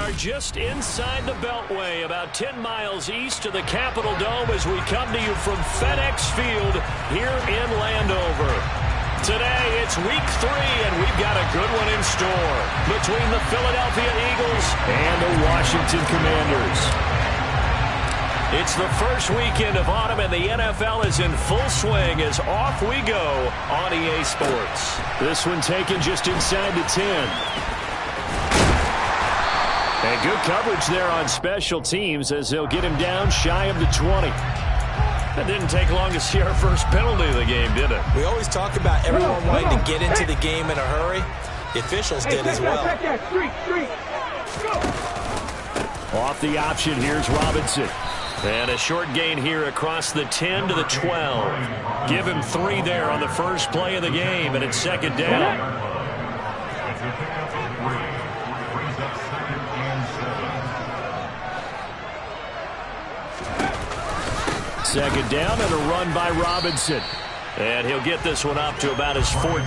are just inside the Beltway, about 10 miles east of the Capitol Dome as we come to you from FedEx Field here in Landover. Today, it's week 3, and we've got a good one in store between the Philadelphia Eagles and the Washington Commanders. It's the first weekend of autumn, and the NFL is in full swing as off we go on EA Sports. This one taken just inside the 10. And good coverage there on special teams as they'll get him down shy of the 20. It didn't take long to see our first penalty of the game, did it? We always talk about everyone wanting to get into the game in a hurry. The officials did as well. Off the option, here's Robinson. And a short gain here across the 10 to the 12. Give him 3 there on the first play of the game, and it's second down. Second down and a run by Robinson. And he'll get this one up to about his 14.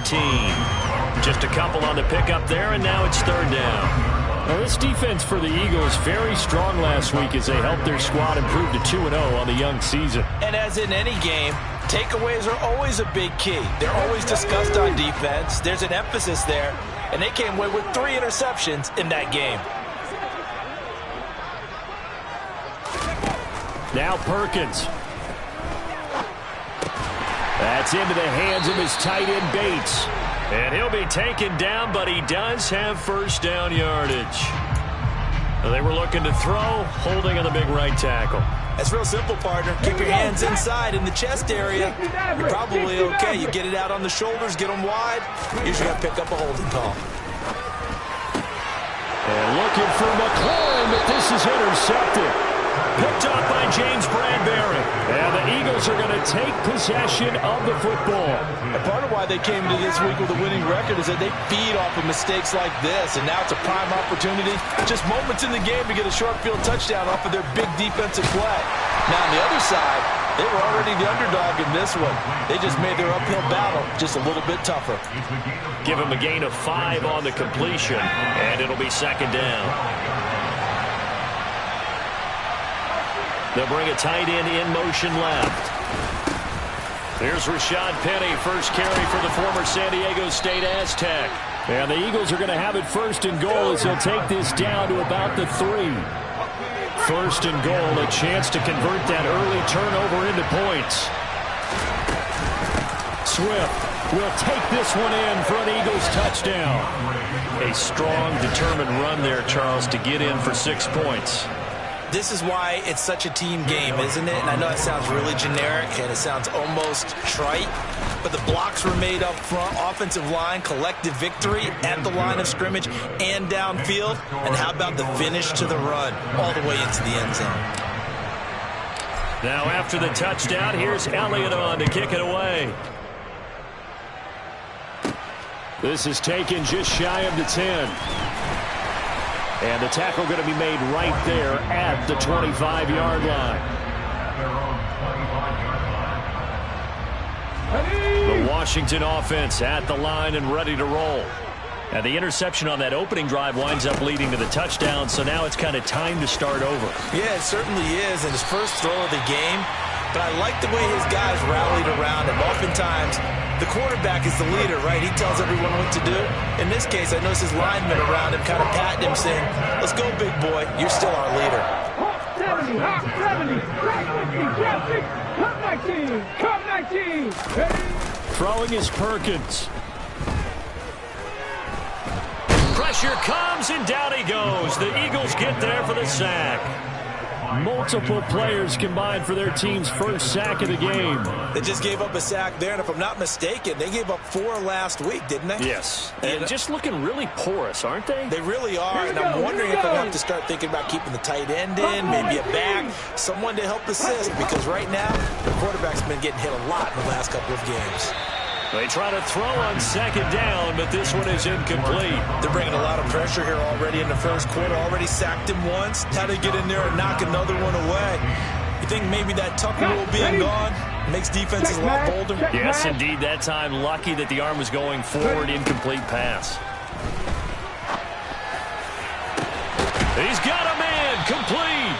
Just a couple on the pickup there, and now it's third down. Well, this defense for the Eagles very strong last week as they helped their squad improve to 2-0 on the young season. And as in any game, takeaways are always a big key. They're always discussed on defense. There's an emphasis there, and they came away with 3 interceptions in that game. Now Perkins. That's into the hands of his tight end Bates. And he'll be taken down, but he does have first down yardage. They were looking to throw, holding on the big right tackle. That's real simple, partner. Keep your hands inside in the chest area. You're probably okay. You get it out on the shoulders, get them wide. Usually got to pick up a holding call. And looking for McLaurin, but this is intercepted. Picked up by James Bradbury. And the Eagles are going to take possession of the football. And part of why they came to this week with a winning record is that they feed off of mistakes like this. And now it's a prime opportunity. Just moments in the game to get a short field touchdown off of their big defensive play. Now on the other side, they were already the underdog in this one. They just made their uphill battle just a little bit tougher. Give them a gain of 5 on the completion. And it'll be second down. They'll bring a tight end in motion left. Here's Rashad Penny, first carry for the former San Diego State Aztec. And the Eagles are going to have it first and goal as they'll take this down to about the 3. First and goal, a chance to convert that early turnover into points. Swift will take this one in for an Eagles touchdown. A strong, determined run there, Charles, to get in for 6 points. This is why it's such a team game, isn't it? And I know it sounds really generic and it sounds almost trite, but the blocks were made up front, offensive line, collective victory at the line of scrimmage and downfield. And how about the finish to the run all the way into the end zone? Now after the touchdown, here's Elliott on to kick it away. This is taken just shy of the 10. And the tackle going to be made right there at the 25-yard line. The Washington offense at the line and ready to roll. And the interception on that opening drive winds up leading to the touchdown, so now it's kind of time to start over. Yeah, it certainly is, and his first throw of the game. But I like the way his guys rallied around him. Oftentimes, the quarterback is the leader, right? He tells everyone what to do. In this case, I noticed his linemen around him kind of patting him, saying, "Let's go, big boy. You're still our leader." 70, 70, come 19. Throwing is Perkins. Pressure comes, and down he goes. The Eagles get there for the sack. Multiple players combined for their team's first sack of the game. They just gave up a sack there, and if I'm not mistaken, they gave up 4 last week, didn't they? Yes. And just looking really porous, aren't they? They really are, and I'm wondering if they'll have to start thinking about keeping the tight end in, maybe a back, someone to help assist, because right now, the quarterback's been getting hit a lot in the last couple of games. They try to throw on second down, but this one is incomplete. They're bringing a lot of pressure here already in the first quarter. Already sacked him once. Now they get in there and knock another one away. You think maybe that tuck rule being gone makes defenses a lot bolder? Yes, indeed. That time, lucky that the arm was going forward. Incomplete pass. He's got a man, complete.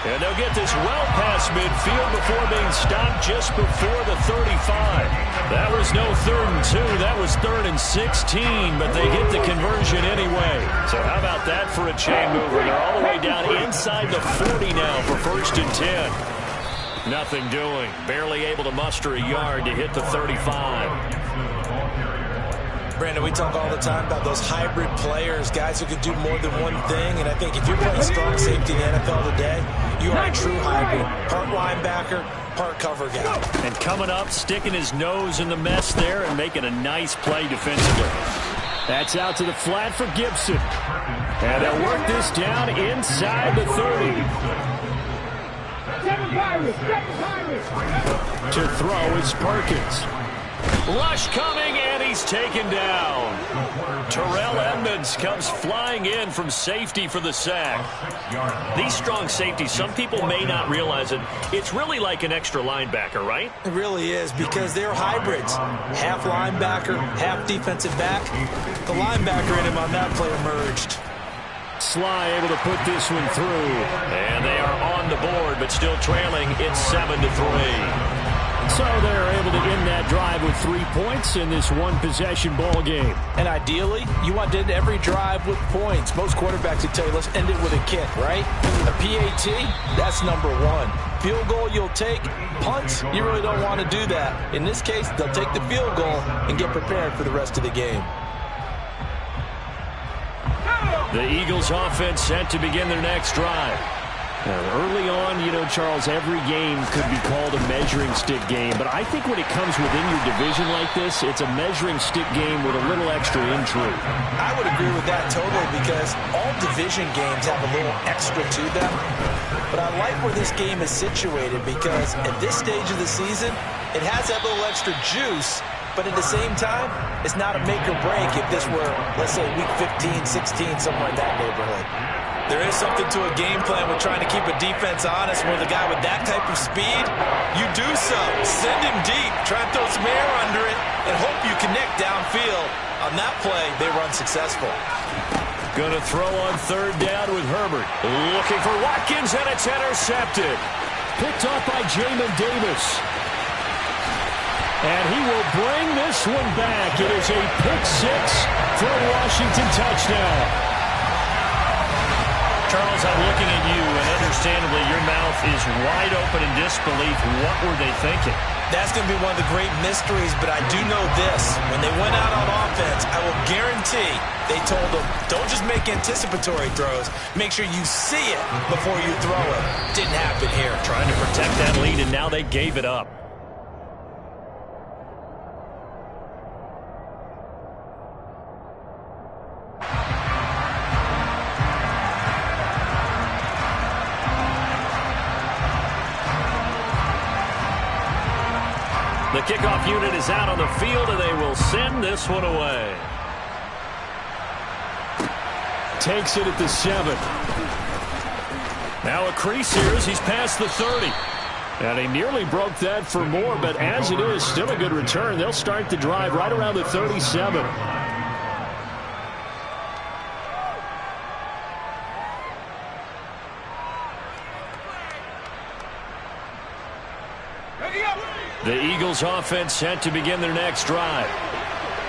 And they'll get this well past midfield before being stopped just before the 35. That was no 3rd and 2. That was 3rd and 16, but they get the conversion anyway. So how about that for a chain mover? They're all the way down inside the 40 now for 1st and 10. Nothing doing. Barely able to muster a yard to hit the 35. Brandon, we talk all the time about those hybrid players, guys who can do more than one thing. And I think if you're playing strong safety in the NFL today, you are a true hybrid. Part linebacker, part cover guy. And coming up, sticking his nose in the mess there and making a nice play defensively. That's out to the flat for Gibson. And they'll work this down inside the 30. To throw is Perkins. Rush coming, and he's taken down. Terrell Edmonds comes flying in from safety for the sack. These strong safeties, some people may not realize it. It's really like an extra linebacker, right? It really is, because they're hybrids. Half linebacker, half defensive back. The linebacker in him on that play emerged. Sly able to put this one through. And they are on the board, but still trailing. It's 7-3. So they're able to end that drive with 3 points in this one-possession ball game. And ideally, you want to end every drive with points. Most quarterbacks would tell you, let's end it with a kick, right? A PAT, that's number 1. Field goal you'll take. Punts, you really don't want to do that. In this case, they'll take the field goal and get prepared for the rest of the game. The Eagles offense set to begin their next drive. Early on, you know, Charles, every game could be called a measuring stick game. But I think when it comes within your division like this, it's a measuring stick game with a little extra intrigue. I would agree with that totally, because all division games have a little extra to them. But I like where this game is situated, because at this stage of the season, it has that little extra juice. But at the same time, it's not a make or break if this were, let's say, week 15, 16, somewhere in that neighborhood. There is something to a game plan with trying to keep a defense honest. With a guy with that type of speed, you do so. Send him deep. Try and throw some air under it and hope you connect downfield. On that play, they run successful. Going to throw on 3rd down with Herbert. Looking for Watkins, and it's intercepted. Picked off by Jamin Davis. And he will bring this one back. It is a pick-6 for a Washington touchdown. Charles, I'm looking at you, and understandably, your mouth is wide open in disbelief. What were they thinking? That's going to be one of the great mysteries, but I do know this. When they went out on offense, I will guarantee they told them, don't just make anticipatory throws. Make sure you see it before you throw it. Didn't happen here. Trying to protect that lead, and now they gave it up. The kickoff unit is out on the field, and they will send this one away. Takes it at the 7. Now a crease here as he's past the 30. And he nearly broke that for more, but as it is, still a good return. They'll start the drive right around the 37. The Eagles offense set to begin their next drive.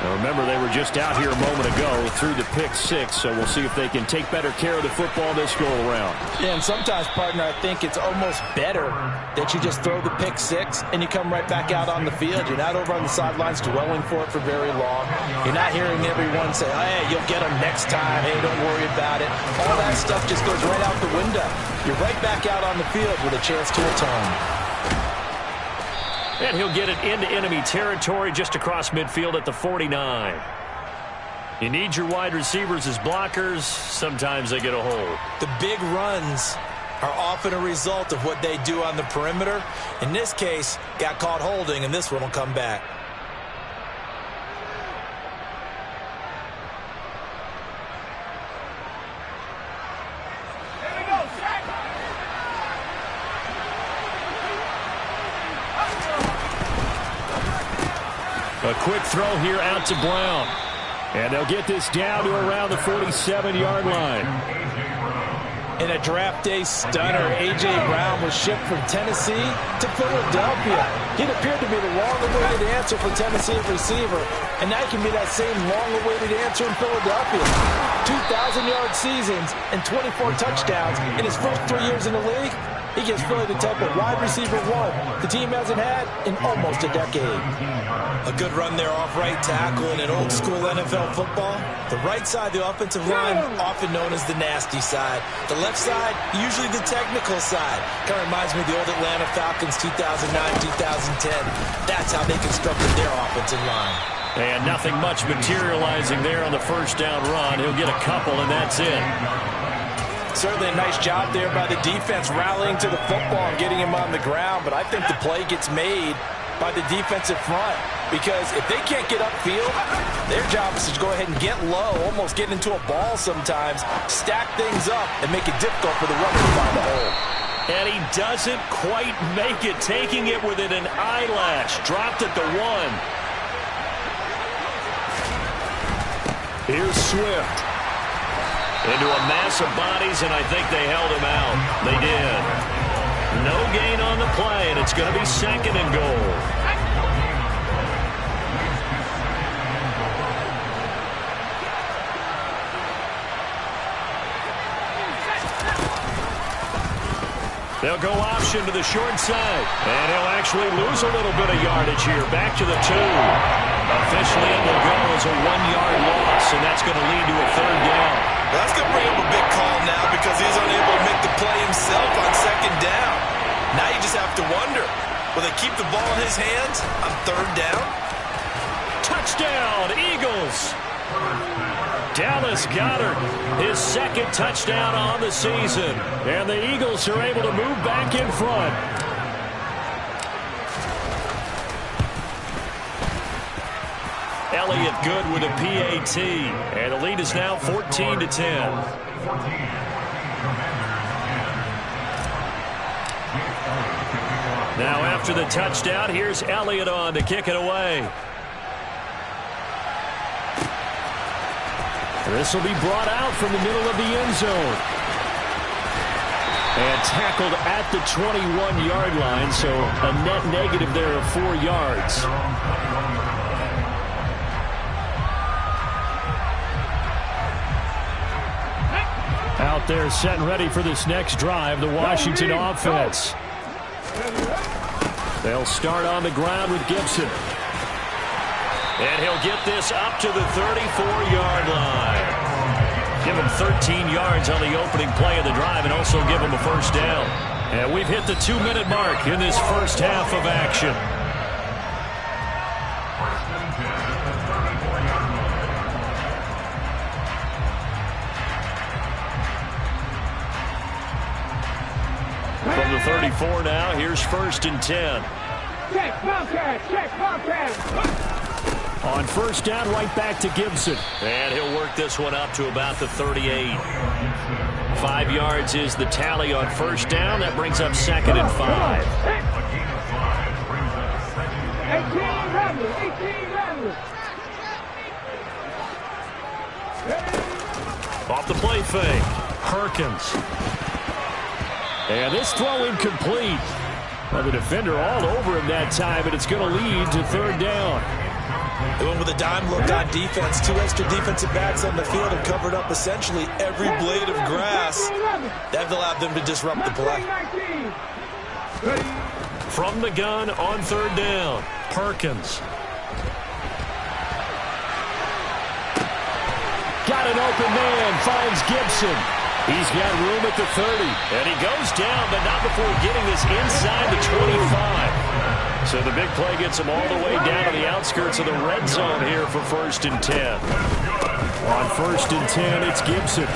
Now remember, they were just out here a moment ago through the pick-6, so we'll see if they can take better care of the football this go-around. Yeah, and sometimes, partner, I think it's almost better that you just throw the pick-6 and you come right back out on the field. You're not over on the sidelines dwelling for it for very long. You're not hearing everyone say, hey, you'll get them next time. Hey, don't worry about it. All that stuff just goes right out the window. You're right back out on the field with a chance to atone. And he'll get it into enemy territory just across midfield at the 49. You need your wide receivers as blockers. Sometimes they get a hold. The big runs are often a result of what they do on the perimeter. In this case, got caught holding, and this one will come back. A quick throw here out to Brown. And they'll get this down to around the 47-yard line. In a draft day stunner, A.J. Brown was shipped from Tennessee to Philadelphia. He'd appeared to be the long-awaited answer for Tennessee at receiver, and now he can be that same long-awaited answer in Philadelphia. 2,000-yard seasons and 24 touchdowns in his first 3 years in the league. He gives Philly the type of wide receiver one the team hasn't had in almost a decade. A good run there off right tackle in an old-school NFL football. The right side of the offensive line, often known as the nasty side. The left side, usually the technical side. Kind of reminds me of the old Atlanta Falcons 2009-2010. That's how they constructed their offensive line. And nothing much materializing there on the first down run. He'll get a couple, and that's it. Certainly a nice job there by the defense rallying to the football and getting him on the ground, but I think the play gets made by the defensive front because if they can't get upfield, their job is to go ahead and get low, almost get into a ball sometimes, stack things up, and make it difficult for the runner to find the hole. And he doesn't quite make it, taking it within an eyelash. Dropped at the 1. Here's Swift. Into a mass of bodies, and I think they held him out. They did. No gain on the play, and it's going to be 2nd and goal. They'll go option to the short side, and he'll actually lose a little bit of yardage here. Back to the 2. Officially, it will go as a 1-yard loss, and that's going to lead to a 3rd down. Well, that's going to bring up a big call now because he's unable to make the play himself on 2nd down. Now you just have to wonder, will they keep the ball in his hands on 3rd down? Touchdown, Eagles! Dallas Goedert, his 2nd touchdown on the season. And the Eagles are able to move back in front. Elliott good with a PAT. And the lead is now 14-10. Now after the touchdown, here's Elliott on to kick it away. This will be brought out from the middle of the end zone. And tackled at the 21-yard line, so a net negative there of 4 yards. Out there set and ready for this next drive, the Washington offense. They'll start on the ground with Gibson. And he'll get this up to the 34-yard line. Give him 13 yards on the opening play of the drive and also give him a 1st down. And we've hit the 2-minute mark in this first half of action. From the 34 now, here's 1st and 10. Check, Bobcat, check, Bobcat. On 1st down, right back to Gibson. And he'll work this one up to about the 38. 5 yards is the tally on 1st down. That brings up 2nd and 5. 18 Off the play fake. Perkins. And this throw incomplete. Well, the defender all over him that time, but it's going to lead to 3rd down. They went with a dime look on defense. 2 extra defensive backs on the field and covered up essentially every blade of grass. That allowed them to disrupt the play. From the gun on 3rd down, Perkins. Got an open man, finds Gibson. He's got room at the 30. And he goes down, but not before getting this inside the 25. So the big play gets him all the way down to the outskirts of the red zone here for 1st and 10. On 1st and 10, it's Gibson.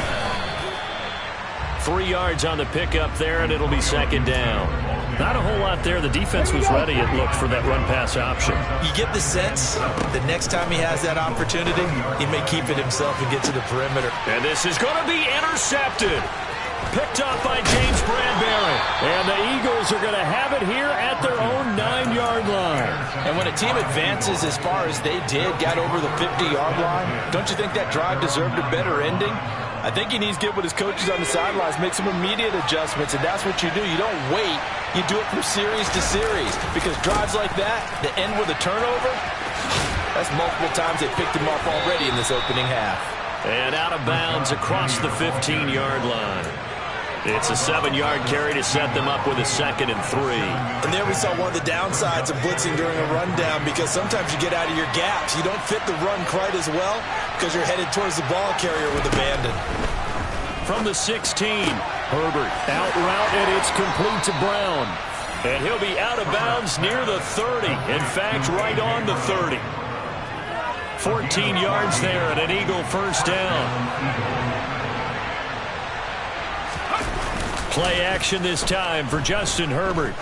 3 yards on the pickup there, and it'll be 2nd down. Not a whole lot there. The defense was ready, it looked, for that run-pass option. You get the sense that next time he has that opportunity, he may keep it himself and get to the perimeter. And this is going to be intercepted. Picked up by James Bradbury. And the Eagles are going to have it here at their own 9-yard line. And when a team advances as far as they did, got over the 50-yard line, don't you think that drive deserved a better ending? I think he needs to get with his coaches on the sidelines, make some immediate adjustments, and that's what you do. You don't wait. You do it from series to series, because drives like that end with a turnover, that's multiple times they picked him off already in this opening half. And out of bounds across the 15-yard line. It's a 7-yard carry to set them up with a 2nd and 3. And there we saw one of the downsides of blitzing during a rundown, because sometimes you get out of your gaps. You don't fit the run quite as well because you're headed towards the ball carrier with abandon. From the 16, Herbert out route, and it's complete to Brown. And he'll be out of bounds near the 30. In fact, right on the 30. 14 yards there and an Eagle first down. Play action this time for Justin Herbert.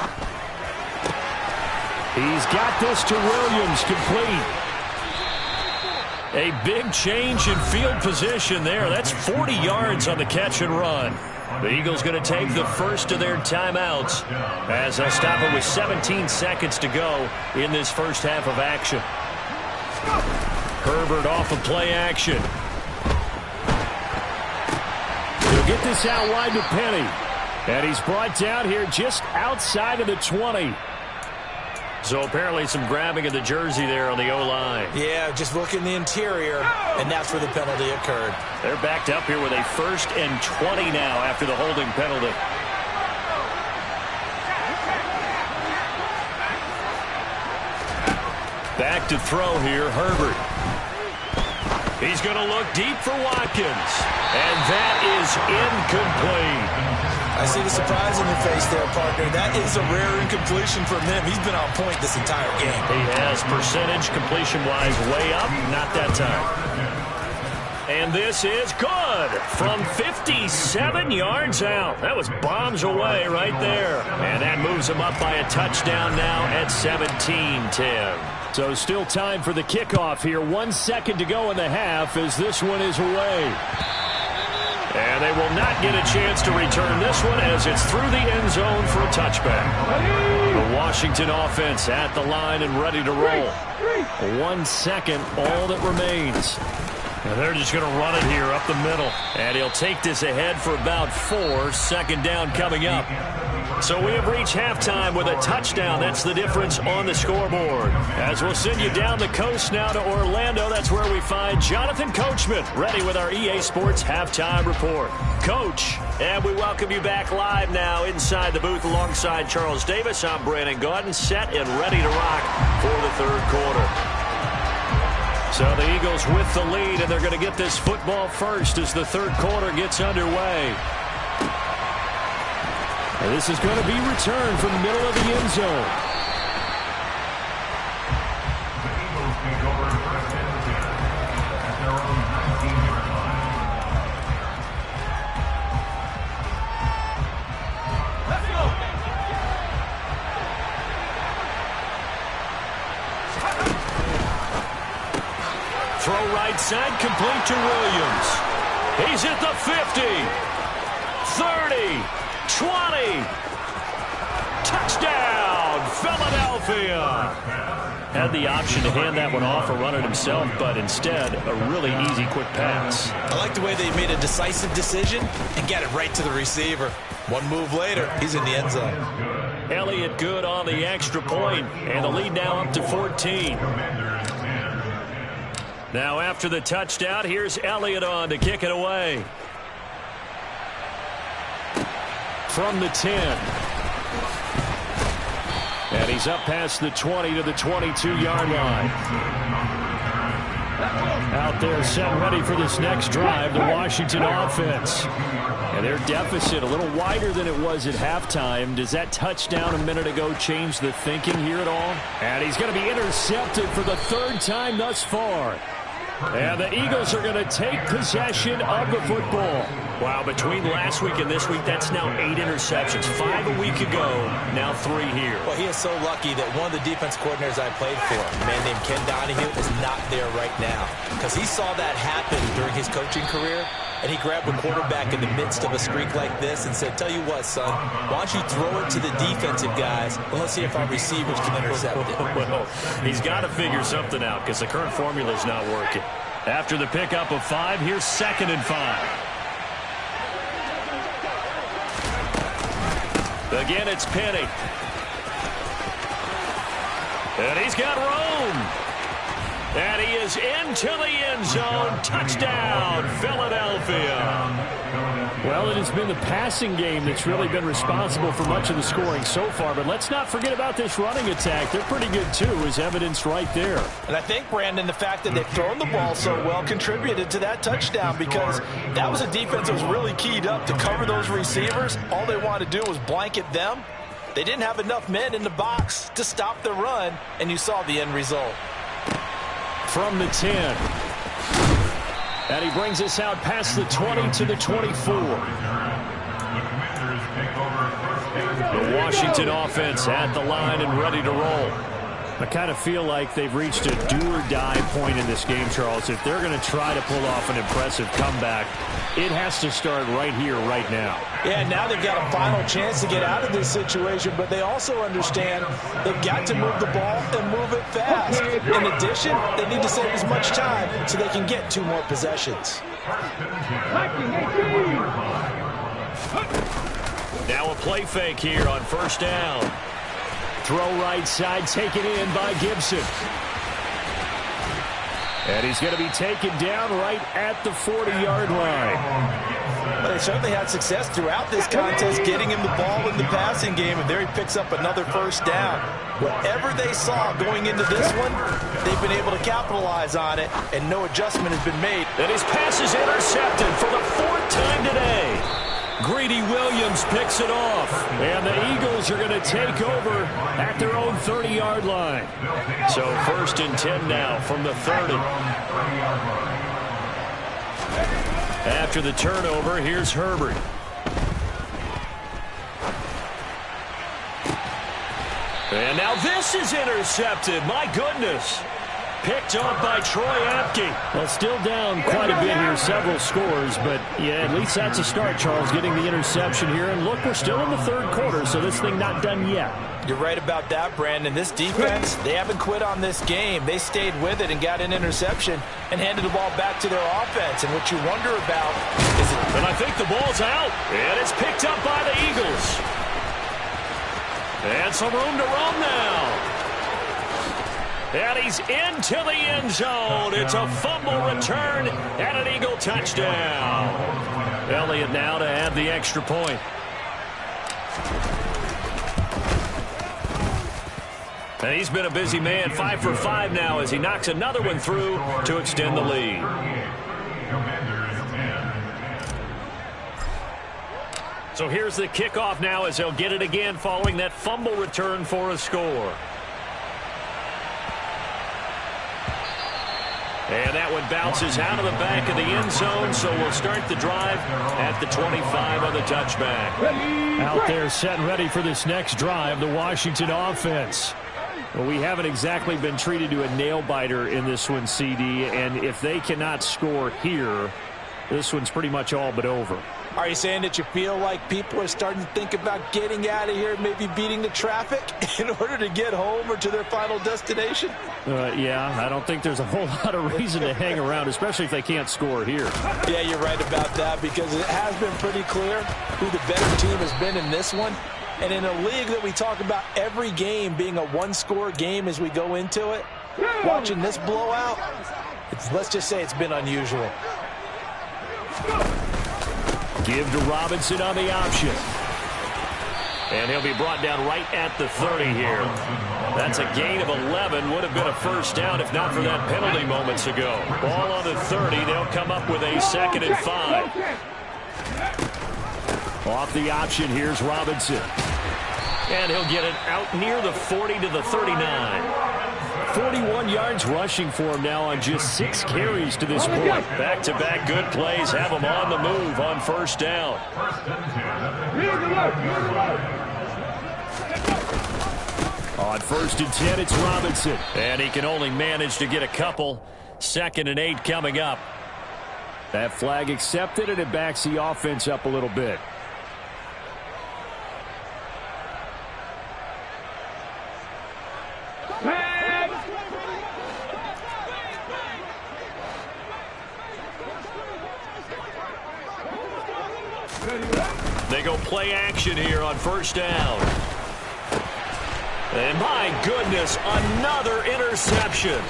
He's got this to Williams, complete. A big change in field position there. That's 40 yards on the catch and run. The Eagles going to take the first of their timeouts as they'll stop it with 17 seconds to go in this first half of action. Herbert off of play action. He'll get this out wide to Penny. And he's brought down here just outside of the 20. So apparently some grabbing of the jersey there on the O-line. Yeah, just look in the interior, and that's where the penalty occurred. They're backed up here with a 1st and 20 now after the holding penalty. Back to throw here, Herbert. He's going to look deep for Watkins. And that is incomplete. I see the surprise in your face there, partner. That is a rare incompletion from him. He's been on point this entire game. He has, percentage completion-wise way up. Not that time. And this is good from 57 yards out. That was bombs away right there. And that moves him up by a touchdown now at 17-10. So still time for the kickoff here. 1 second to go in the half as this one is away. And they will not get a chance to return this one as it's through the end zone for a touchback. The Washington offense at the line and ready to roll. 1 second, all that remains. And they're just going to run it here up the middle. And he'll take this ahead for about 4. 2nd down coming up. So we have reached halftime with a touchdown. That's the difference on the scoreboard. As we'll send you down the coast now to Orlando, that's where we find Jonathan Coachman ready with our EA Sports Halftime Report. Coach, and we welcome you back live now inside the booth alongside Charles Davis. I'm Brandon Gaudin, set and ready to rock for the 3rd quarter. So the Eagles with the lead, and they're going to get this football first as the 3rd quarter gets underway. And this is going to be returned from the middle of the end zone. Throw right side, complete to Williams. He's at the 50, 30, 20. Touchdown, Philadelphia. Had the option to hand that one off or run it himself, but instead, a really easy, quick pass. I like the way they made a decisive decision and get it right to the receiver. One move later, he's in the end zone. Elliott good on the extra point, and the lead now up to 14. Now after the touchdown, here's Elliott on to kick it away. From the 10. And he's up past the 20 to the 22-yard line. Out there set ready for this next drive, the Washington offense. And their deficit a little wider than it was at halftime. Does that touchdown a minute ago change the thinking here at all? And he's going to be intercepted for the 3rd time thus far. And the Eagles are going to take possession of the football. Wow, between last week and this week, that's now 8 interceptions. 5 a week ago, now 3 here. Well, he is so lucky that one of the defense coordinators I played for, a man named Ken Donahue, is not there right now. Because he saw that happen during his coaching career, and he grabbed the quarterback in the midst of a streak like this and said, tell you what, son, why don't you throw it to the defensive guys, and let's see if our receivers can intercept it. Well, he's got to figure something out because the current formula is not working. After the pickup of 5, here's 2nd and 5. Again, it's Penny. And he's got room. And he is into the end zone. Touchdown, Philadelphia. Well, it has been the passing game that's really been responsible for much of the scoring so far. But let's not forget about this running attack. They're pretty good, too, as evidenced right there. And I think, Brandon, the fact that they've thrown the ball so well contributed to that touchdown, because that was a defense that was really keyed up to cover those receivers. All they wanted to do was blanket them. They didn't have enough men in the box to stop the run, and you saw the end result. From the 10. And he brings us out past the 20 to the 24. The Washington offense at the line and ready to roll. I kind of feel like they've reached a do-or-die point in this game, Charles. If they're going to try to pull off an impressive comeback, it has to start right here, right now. Yeah, now they've got a final chance to get out of this situation, but they also understand they've got to move the ball and move it fast. In addition, they need to save as much time so they can get 2 more possessions. Now a play fake here on first down. Throw right side, taken in by Gibson. And he's going to be taken down right at the 40-yard line. Well, they certainly had success throughout this contest getting him the ball in the passing game, and there he picks up another first down. Whatever they saw going into this one, they've been able to capitalize on it, and no adjustment has been made. And his pass is intercepted for the 4th time today. Greedy Williams picks it off. And the Eagles are going to take over at their own 30-yard line. So 1st and 10 now from the 30. After the turnover, here's Herbert. And now this is intercepted. My goodness. Picked off by Troy Apke. Well, still down quite a bit here, several scores, but yeah, at least that's a start, Charles, getting the interception here. And look, we're still in the 3rd quarter, so this thing not done yet. You're right about that, Brandon. This defense, they haven't quit on this game. They stayed with it and got an interception and handed the ball back to their offense. And what you wonder about is it... And I think the ball's out, and it's picked up by the Eagles. And some room to roam now. And he's into the end zone. It's a fumble return and an Eagle touchdown. Elliott now to add the extra point. And he's been a busy man, 5 for 5 now as he knocks another one through to extend the lead. So here's the kickoff now as they'll get it again following that fumble return for a score. And that one bounces out of the back of the end zone, so we'll start the drive at the 25 on the touchback. Out there set and ready for this next drive, the Washington offense. Well, we haven't exactly been treated to a nail-biter in this one, CD, and if they cannot score here, this one's pretty much all but over. Are you saying that you feel like people are starting to think about getting out of here, maybe beating the traffic in order to get home or to their final destination? Yeah, I don't think there's a whole lot of reason to hang around, especially if they can't score here. Yeah, you're right about that, because it has been pretty clear who the better team has been in this one. And in a league that we talk about every game being a one-score game as we go into it, watching this blowout, let's just say it's been unusual. Give to Robinson on the option. And he'll be brought down right at the 30 here. That's a gain of 11. Would have been a first down if not for that penalty moments ago. Ball on the 30. They'll come up with a 2nd and 5. Off the option, here's Robinson. And he'll get it out near the 40 to the 39. 41 yards rushing for him now on just 6 carries to this point. Back-to-back good plays have him on the move on first down. On 1st and 10, it's Robinson. And he can only manage to get a couple. 2nd and 8 coming up. That flag accepted, and it backs the offense up a little bit. They go play action here on first down. And my goodness, another interception.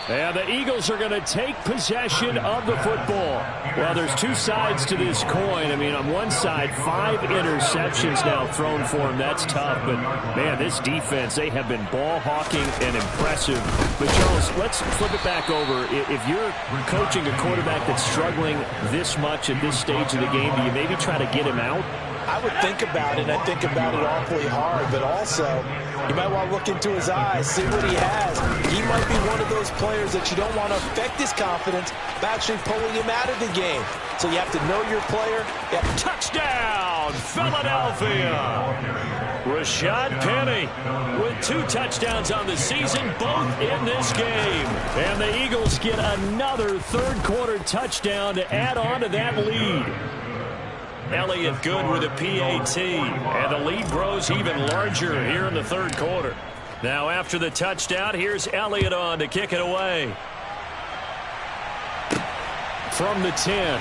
And the Eagles are going to take possession of the football. Well, there's two sides to this coin. I mean, on one side, 5 interceptions now thrown for him. That's tough. But, man, this defense, they have been ball hawking and impressive. But, Charles, let's flip it back over. If you're coaching a quarterback that's struggling this much at this stage of the game, do you maybe try to get him out? I would think about it. I think about it awfully hard, but also you might want to look into his eyes, see what he has. He might be one of those players that you don't want to affect his confidence by actually pulling him out of the game. So you have to know your player. Touchdown, Philadelphia! Rashad Penny with 2 touchdowns on the season, both in this game. And the Eagles get another third-quarter touchdown to add on to that lead. Elliott good with a PAT, and the lead grows even larger here in the third quarter. Now after the touchdown, here's Elliott on to kick it away. From the 10.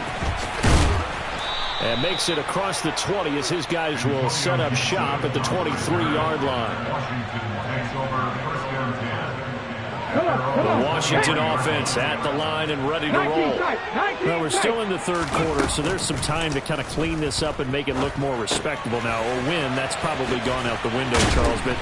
And makes it across the 20 as his guys will set up shop at the 23-yard line. The Washington offense at the line and ready to roll. Well, we're still in the third quarter, so there's some time to kind of clean this up and make it look more respectable now. A win, that's probably gone out the window, Charles. But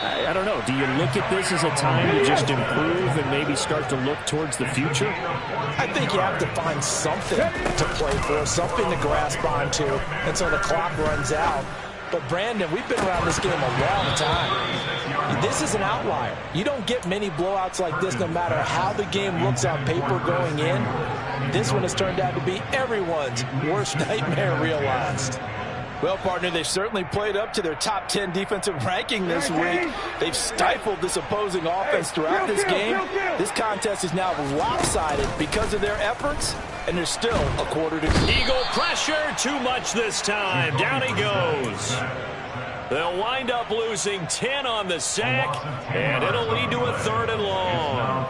I don't know. Do you look at this as a time to just improve and maybe start to look towards the future? I think you have to find something to play for, something to grasp onto until the clock runs out. But, Brandon, we've been around this game a long time. This is an outlier. You don't get many blowouts like this no matter how the game looks on paper going in. This one has turned out to be everyone's worst nightmare realized. Well, partner, they've certainly played up to their top 10 defensive ranking this week. They've stifled this opposing offense throughout this game. This contest is now lopsided because of their efforts, and there's still a quarter to go. Eagle pressure, too much this time. Down he goes. They'll wind up losing 10 on the sack, and it'll lead to a 3rd and long.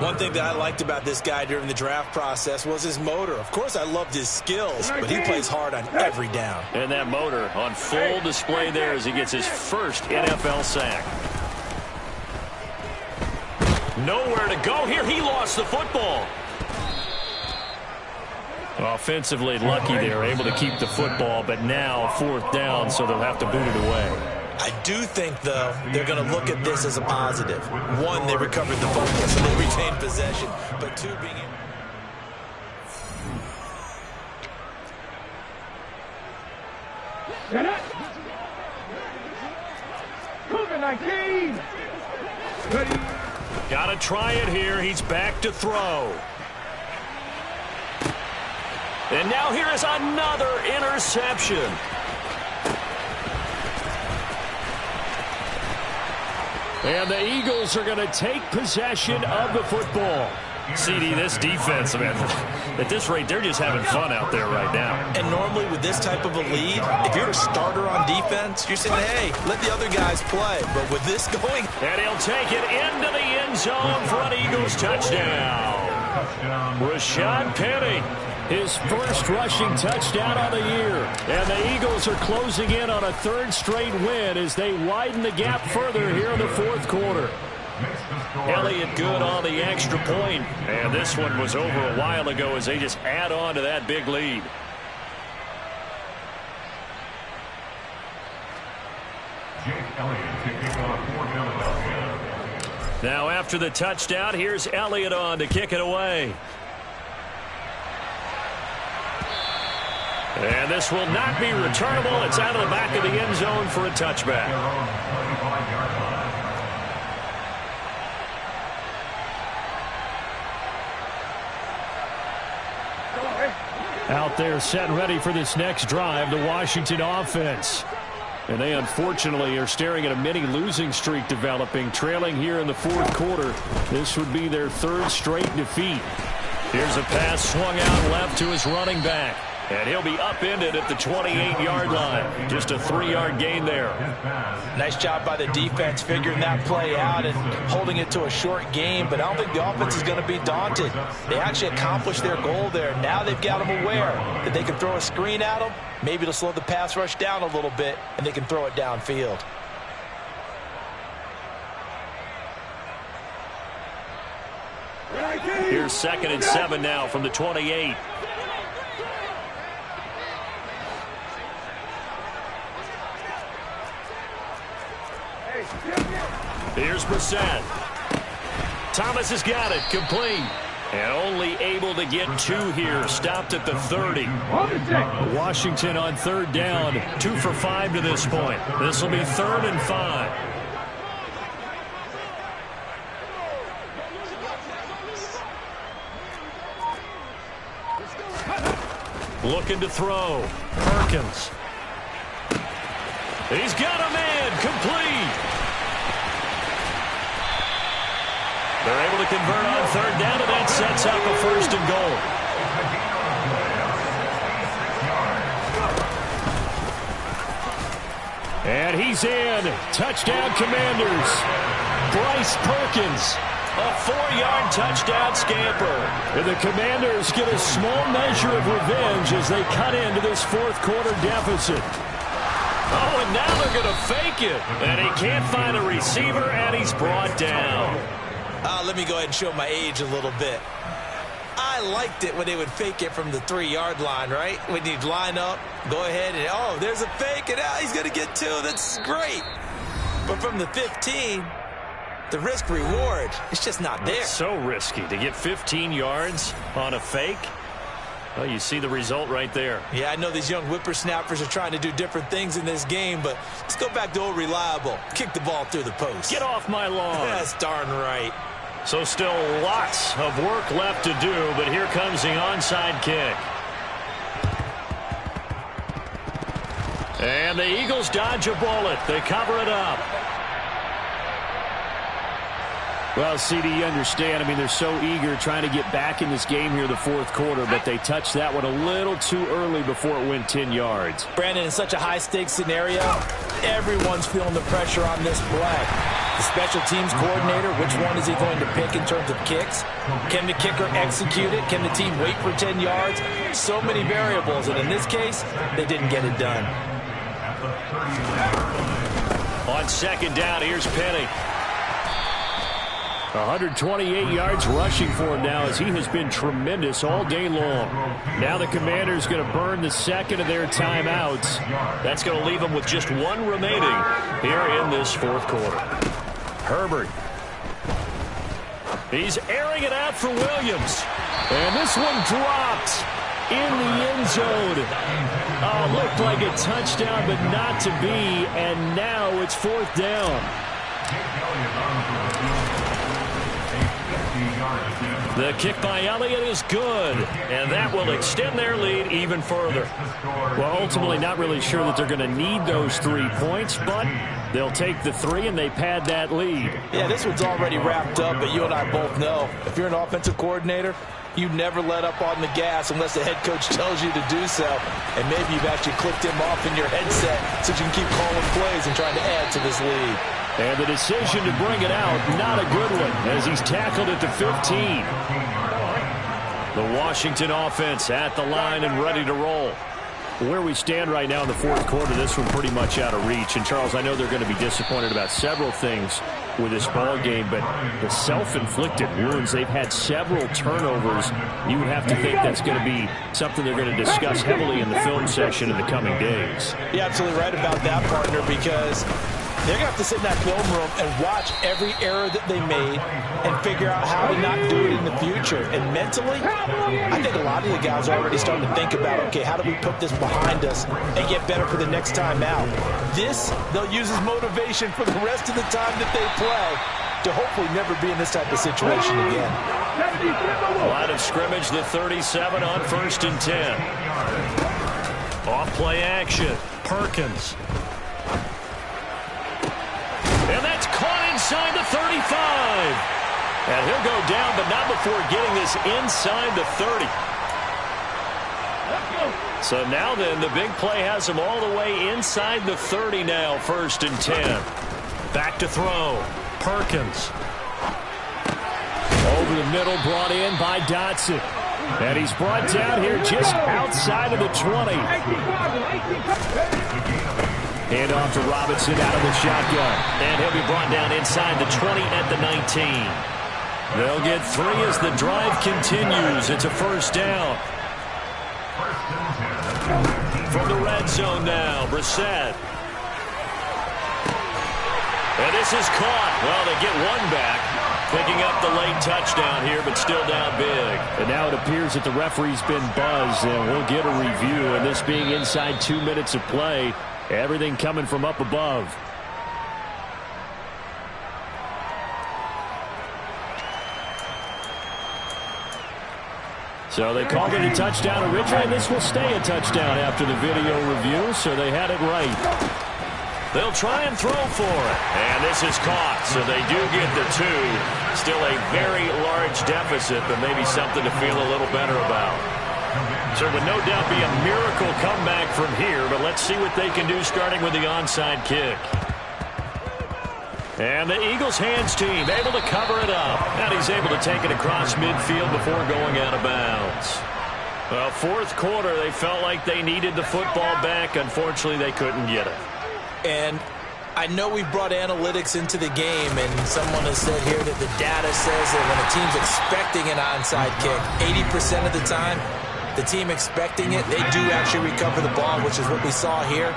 One thing that I liked about this guy during the draft process was his motor. Of course, I loved his skills, but he plays hard on every down. And that motor on full display there as he gets his first NFL sack. Nowhere to go here. He lost the football. Offensively lucky they were able to keep the football, but now 4th down, so they'll have to boot it away. I do think, though, they're going to look at this as a positive. 1, they recovered the football, so they retained possession. But 2, being COVID-19. Ready. Got to try it here. He's back to throw. And now here is another interception. And the Eagles are going to take possession of the football. CD, this defense, man, at this rate, they're just having fun out there right now. And normally with this type of a lead, if you're a starter on defense, you're saying, hey, let the other guys play. But with this going... And he'll take it into the end zone for an Eagles touchdown. Rashad Penny. His first rushing touchdown of the year. And the Eagles are closing in on a 3rd straight win as they widen the gap further here in the 4th quarter. Elliott good on the extra point. And this one was over a while ago as they just add on to that big lead. Now after the touchdown, here's Elliott on to kick it away. And this will not be returnable. It's out of the back of the end zone for a touchback. Out there set ready for this next drive, the Washington offense. And they unfortunately are staring at a mini losing streak developing, trailing here in the 4th quarter. This would be their 3rd straight defeat. Here's a pass swung out left to his running back. And he'll be upended at the 28-yard line. Just a 3-yard gain there. Nice job by the defense figuring that play out and holding it to a short game, but I don't think the offense is going to be daunted. They actually accomplished their goal there. Now they've got them aware that they can throw a screen at them, maybe to slow the pass rush down a little bit, and they can throw it downfield. Here's 2nd and 7 now from the 28. Here's Brissett. Thomas has got it. Complete. And only able to get 2 here. Stopped at the 30. Washington on 3rd down. 2 for 5 to this point. This will be 3rd and 5. Looking to throw. Perkins. He's got a man. Complete. They're able to convert on 3rd down, and that sets up a 1st and goal. And he's in. Touchdown, Commanders. Bryce Perkins. A 4-yard touchdown scamper. And the Commanders get a small measure of revenge as they cut into this 4th quarter deficit. Oh, and now they're going to fake it. And he can't find a receiver, and he's brought down. Let me go ahead and show my age a little bit. I liked it when they would fake it from the 3-yard line, right? When you'd line up, go ahead and, oh, there's a fake, and he's going to get 2. That's great. But from the 15, the risk-reward, it's just not there. It's so risky to get 15 yards on a fake. Well, you see the result right there. Yeah, I know these young whippersnappers are trying to do different things in this game, but let's go back to old reliable. Kick the ball through the post. Get off my lawn. That's darn right. So still lots of work left to do, but here comes the onside kick. And the Eagles dodge a bullet. They cover it up. Well, CD, you understand. I mean, they're so eager trying to get back in this game here the 4th quarter, but they touched that one a little too early before it went 10 yards. Brandon, in such a high-stakes scenario, everyone's feeling the pressure on this play. The special teams coordinator, which one is he going to pick in terms of kicks? Can the kicker execute it? Can the team wait for 10 yards? So many variables, and in this case, they didn't get it done. On 2nd down, here's Penny. 128 yards rushing for him now as he has been tremendous all day long. Now the Commanders going to burn the 2nd of their timeouts. That's going to leave them with just 1 remaining here in this 4th quarter. Herbert. He's airing it out for Williams. And this one dropped in the end zone. Looked like a touchdown, but not to be. And now it's 4th down. The kick by Elliott is good, and that will extend their lead even further. Well, ultimately not really sure that they're going to need those 3 points, but they'll take the 3 and they pad that lead. Yeah, this one's already wrapped up, but you and I both know if you're an offensive coordinator, you never let up on the gas unless the head coach tells you to do so. And maybe you've actually clicked him off in your headset so you can keep calling plays and trying to add to this lead. And the decision to bring it out, not a good one, as he's tackled at the 15. The Washington offense at the line and ready to roll. Where we stand right now in the 4th quarter, this one pretty much out of reach. And, Charles, I know they're going to be disappointed about several things with this ball game, but the self-inflicted wounds, they've had several turnovers. You would have to think that's going to be something they're going to discuss heavily in the film session in the coming days. You're absolutely right about that, partner, because they're going to have to sit in that film room and watch every error that they made and figure out how to not do it in the future. And mentally, I think a lot of the guys are already starting to think about, okay, how do we put this behind us and get better for the next time out? This, they'll use as motivation for the rest of the time that they play to hopefully never be in this type of situation again. Line of scrimmage, the 37 on 1st and 10. Off play action. Perkins. And that's caught inside the 35. And he'll go down, but not before getting this inside the 30. So now then, the big play has him all the way inside the 30 now, 1st and 10. Back to throw. Perkins. Over the middle, brought in by Dotson. And he's brought down here just outside of the 20. Hand off to Robinson out of the shotgun. And he'll be brought down inside the 20 at the 19. They'll get 3 as the drive continues. It's a 1st down. From the red zone now, Brissett. And this is caught. Well, they get one back. Picking up the late touchdown here, but still down big. And now it appears that the referee's been buzzed, and we'll get a review. And this being inside 2 minutes of play, everything coming from up above. So they called it a touchdown originally, and this will stay a touchdown after the video review, so they had it right. They'll try and throw for it. And this is caught, so they do get the 2. Still a very large deficit, but maybe something to feel a little better about. So it would no doubt be a miracle comeback from here, but let's see what they can do starting with the onside kick. And the Eagles hands team able to cover it up. And he's able to take it across midfield before going out of bounds. Well, 4th quarter, they felt like they needed the football back. Unfortunately, they couldn't get it. And I know we brought analytics into the game, and someone has said here that the data says that when a team's expecting an onside kick, 80% of the time, the team expecting it, they do actually recover the ball, which is what we saw here.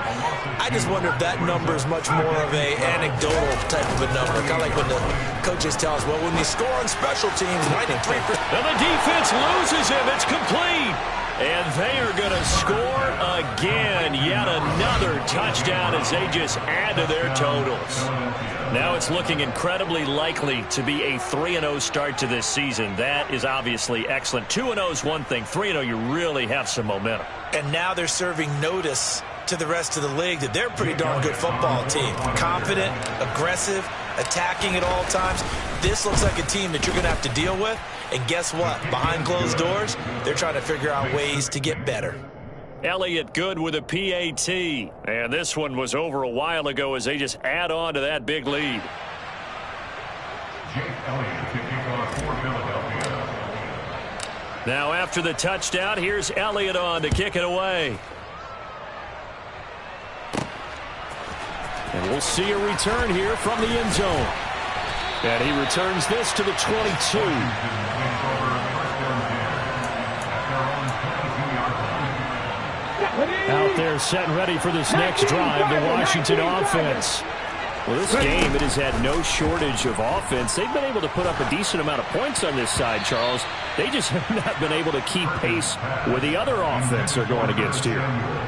I just wonder if that number is much more of a anecdotal type of a number. Kind of like when the coaches tell us, well, when you score on special teams, 93%. And the defense loses him. It's complete. And they are going to score again. Yet another touchdown as they just add to their totals. Now it's looking incredibly likely to be a 3-0 start to this season. That is obviously excellent. 2-0 is one thing. 3-0, you really have some momentum. And now they're serving notice to the rest of the league that they're a pretty darn good football team. Confident, aggressive, attacking at all times. This looks like a team that you're going to have to deal with. And guess what? Behind closed doors, they're trying to figure out ways to get better. Elliott good with a PAT. And this one was over a while ago as they just add on to that big lead. Now after the touchdown, here's Elliott on to kick it away. And we'll see a return here from the end zone. And he returns this to the 22. Out there set and ready for this next drive, the Washington offense. Well, this game, it has had no shortage of offense. They've been able to put up a decent amount of points on this side, Charles. They just have not been able to keep pace with the other offense they're going against here.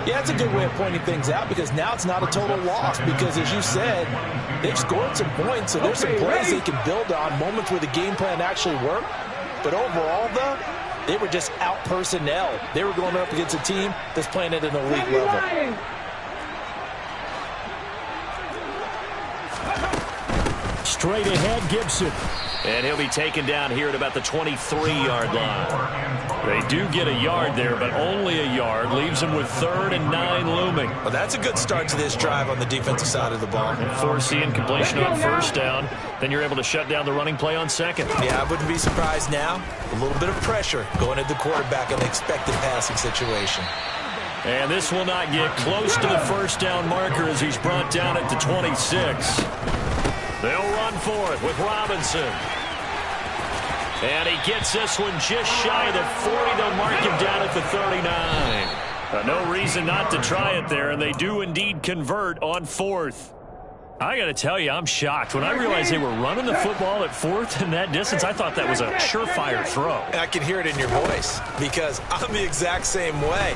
Yeah, it's a good way of pointing things out because now it's not a total loss because, as you said, they've scored some points, so there's some plays they can build on, moments where the game plan actually worked. But overall, though, they were just out-personnel. They were going up against a team that's playing at an elite level. Straight ahead, Gibson. And he'll be taken down here at about the 23-yard line. They do get a yard there, but only a yard. Leaves them with 3rd and 9 looming. Well, that's a good start to this drive on the defensive side of the ball. And forcing incompletion on 1st down. Then you're able to shut down the running play on 2nd. Yeah, I wouldn't be surprised now. A little bit of pressure going at the quarterback in an expected passing situation. And this will not get close to the 1st down marker as he's brought down at the 26. They'll run for it with Robinson. And he gets this one just shy of the 40. They'll mark him down at the 39. No reason not to try it there, and they do indeed convert on 4th. I got to tell you, I'm shocked. When I realized they were running the football at 4th in that distance, I thought that was a surefire throw. And I can hear it in your voice because I'm the exact same way.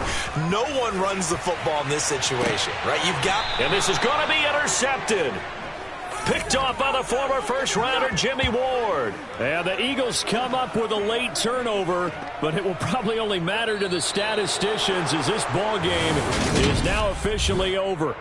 No one runs the football in this situation, right? You've got... And this is going to be intercepted. Picked off by the former first-rounder Jimmy Ward. And the Eagles come up with a late turnover, but it will probably only matter to the statisticians as this ball game is now officially over.